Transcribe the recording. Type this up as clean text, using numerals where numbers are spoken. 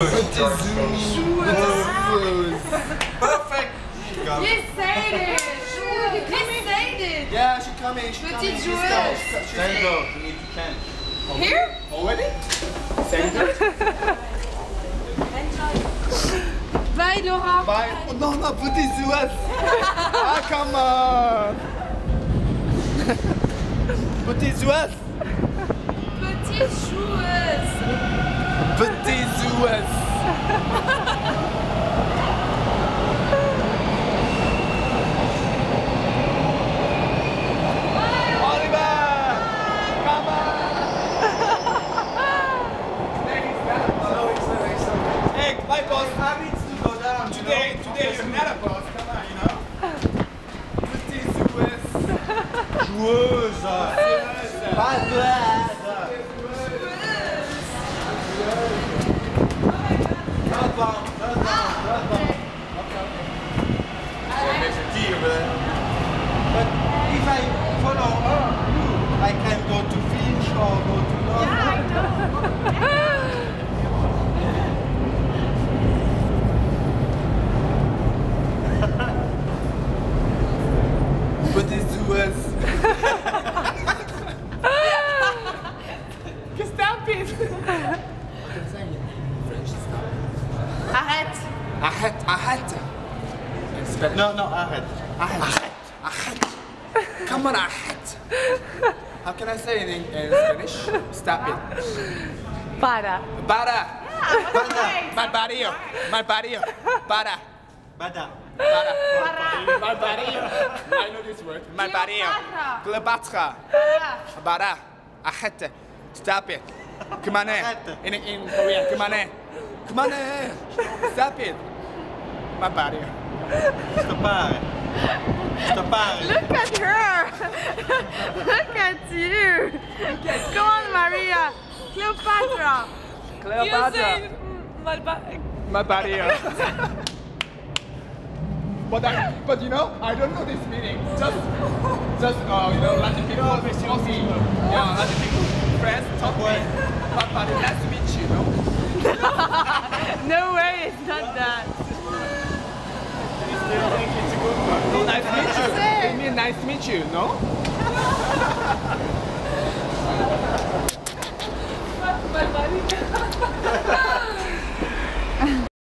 Perfect. You said it. You said it. Yeah, she coming. She coming. Petite joueuse. Sango, Here? already? Sango? Bye, Laura. Bye. Oh, no, no, petite joueuse. Ah, come on. Petite joueuse. Petite joueuse. Petite joueuse. My boss happens to go down. Today you're not a boss. Come on, you know. Petite joueuse. Joueuse. Pas joueuse. Not long. Okay. There's a T over there. But if I follow her, I can go to Finch or go to North. Yeah, I know. Petite joueuse. Stop it. Arrête. Arrête. No, arrête. Arrête. Come on, arrête. How can I say it in Spanish? Stop it. Para. Para. Right. My body. Para. Bada. Para. My body. I know this word. My body. Cleopatra. Para. Arrête. Stop it. Come on in Korean. Come on in. Stop it. My body. Stoppare. Look at her. Look at you. Come on, Maria. Cleopatra. You say My body. But you know, I don't know this meaning. Just you know, Latin people, Aussie, yeah, Latin people, friends, talk to me. But nice to meet you, no? No way, it's not that. No, nice to meet you. It means nice to meet you, no? My body.